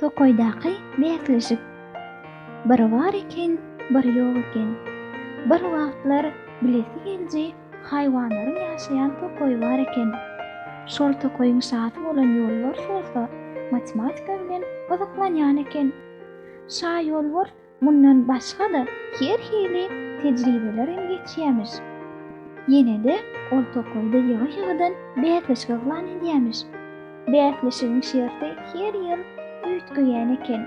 Tokoydaky beýleşik. Bir bar eken, bir ýok eken. Bir wagtlar bilesi gelji haýwanlaryň ýaşaýan tokoy bar eken. Şol tokoyuň şaty bolan ýolbars bolsa, matematika bilen gyzyklanýan eken. Şa ýolbars mundan başga-da her hili tejribeler geçýärmiş. Ýene-de ol tokoyda ýygy-ýygydan beýleşik glan edýärmiş. Beýleşigiň şerti her ýyl üýtgeýän eken.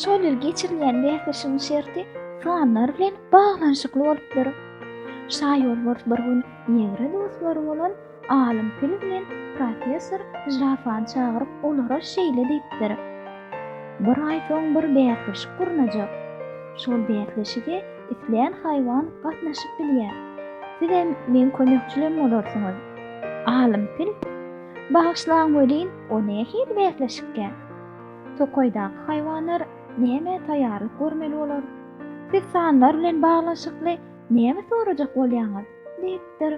Şol ýyl geçirilýän beýleşigiň şerti sanlar bilen baglanyşykly bolupdyr. Şa ýolbars bir gün ýegri dostlary bolan alim Pil bilen professor Jrafany çagyryp olara şeýle diýipdir. Bir aý soň bir beýleşik gurnajak. Şol beýleşige isleýän haýwan gatnaşyp bilýär. Sizem men kömekçilem bolarsyňyz. Alim Pil, bagyşlaň welin o nähili beýleşikkä? Tokoydaky haýwanlar näme taýýarlyk görmeli bolar? Siz sanlar bilen baglanyşykly näme sorajak bolýaňyz? Diýipdir.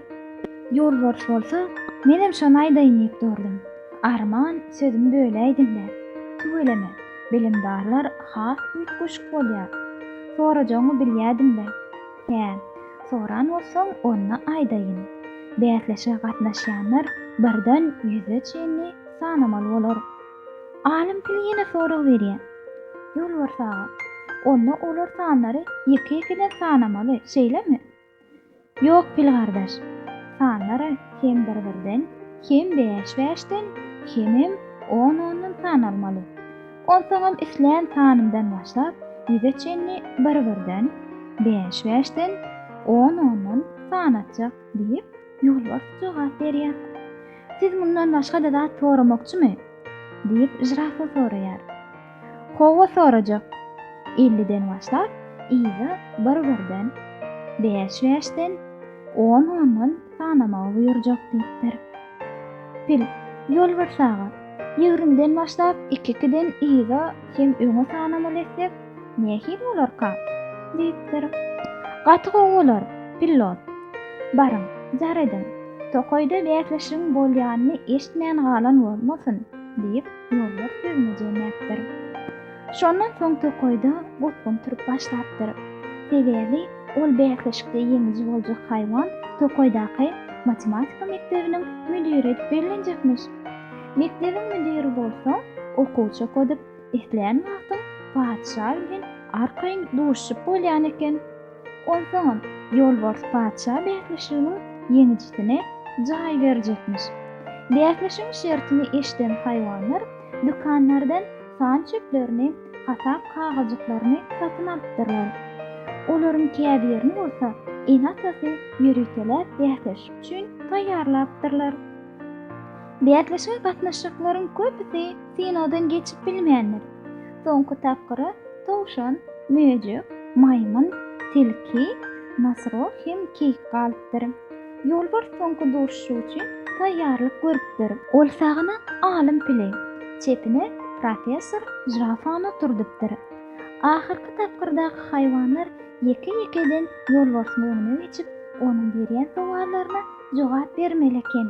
Ýolbars bolsa, menem şonu aýdaýyn diýip durdum. Arman sözüm böle aýdynlar. Töweleme, bilimdarlar has üýtgeşik bolýar. Sorajagyny bilýärdim-de. Hä, soran bolsaň onda aýdaýyn. Beýleşige gatnaşýanlar birden 100-e çenli sanamaly bolar. Alim Pil ýene sorag berýär. Ýolbars ağa, onda olar sanlary 2-2den sanamaly, şeýlemi? Ýok Pil gardaş. Sanlary hem 1-1den, hem 5-5den, hem 10-10dan sanalmaly. Onsoňam isleýän sanymdan başlap 100-e çenli 1-1den, 5-5den, 10-10dan sanatjak diýip ýolbars jogap berýär. Siz mundan başga da zat soramakçymy? Diýip Jrafa soraýar. Howa sorajak. 50den başlap iýza 1-1den, 5-5den, 10-10dan sanamagy buyurjak diýipdir. Pil, ýolbars ağa, 20den başlap 2-2den iýza hem öňe sanamaly etsek, nähili bolarka? Diýipdir. Gatyk olar, Pillot. Barın, jarydym. Tokoyda beýleşigiň bolýanyny eşitmän galan bolmasyn, diýip ýolbars sözüne jemläpdir. Şondan soň tokoyda gutgun turup başlapdyr. Sebebi ol beýleşikde ýeňiji boljak haýwan tokoydaky matematika mektebiniň müdiri edip berilenjekmiş. Mektebiň müdiri bolsa, okuwçy kodup isleýän wagtyň padşa bilen arkaýyn duşup bolýan eken. Onsoň ýolbars padşa beýleşiginiň ýeňijisine jaý berjekmiş. Beýleşigiň şertini eşiten haýwanlar dükanlardan san çöplerini, hasap kagajaklaryny satyn alypdyrlar. Olaryň käbirini bolsa, enatası ýürüýteler beýleşik üçin taýýarlapdyrlar. Beýleşige gatnaşyklaryň köpüsi sinodan geçip bilmeýänler. Soňky tapgyry towşan, möjek, maýmyn, tilki, nasro hem keyik galypdyr. Ýolbars soňky duşuşy üçin taýýarlyk görüpdir. Ol sagyna alim Pili, çepine professor Jrafany oturdypdyr. Ahyrky tapgyrdaky haýwanlar ýeke-ýekeden ýolbars öňüne geçip onuň berýän sowallaryna jogap bermeli eken.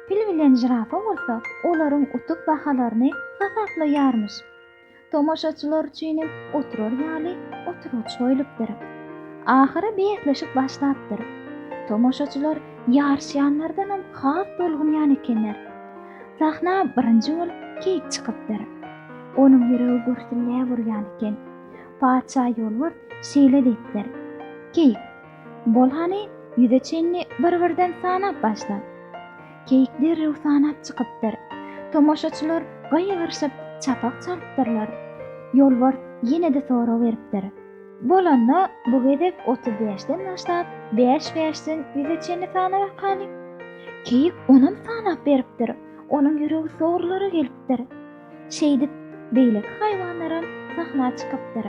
Pil bilen Jrafa bolsa, olaryň utup bahalaryny hasaplaýarmyş. Tomoşaçylar üçin oturar ýaly oturuşy goýulypdyr. Ahyry beýleşik başlapdyr. Tomoşaçylar ýarşýanlardan has bolgunýan ekenler. Sahna birinji bolup keyik çykypdyr. Onuň ýüregi gürsilläp urýan eken. Padşa ýolbars şeýle diýipdir. Keyik, bolhany 100-e çenli 1-1den sanap başlap. Keyik derrew sanap çykypdyr. Tomoşaçylar gaýyryşyp çapak çalypdyrlar. Ýolbars ýene-de sorag beripdir. Bolanda bu gedek 35den başlap 5-5den 100-e çenli sanap galy. Keyik onam sanap beripdir. Onuň ýüregi soğurlara gelipdir. Şeýdip beýlek haýwanlaram sahna çykypdyr.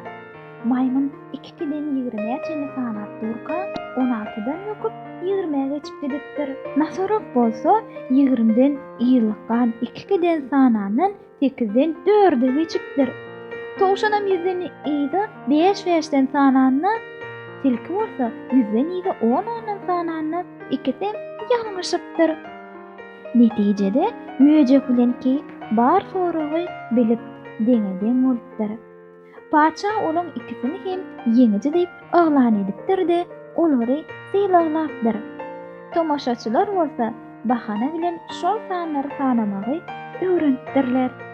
Maýmyn 2-2den 20-ýe çenli sanap durka, 16-dan ýokup 20-ýe geçip gidipdir. Nasorak bolsa 20-den ýylykkan 2-2den sananyň 8-den 4-e geçipdir. Towşanam 100-den iýda 5-5den sananyny, tilki bolsa 100-den iýda 10-10dan sananyny 2-den ýalňyşypdyr. Netijede möjek bilen keyik bar soragy bilip deňe-deň bolupdyr. Paça olaň ikisini hem ýeňiji diýip aglan edipdir-de olary sylaglapdyr. Tomaşaçylar bolsa bahana bilen şol sanlary sanamagy öwrenipdirler.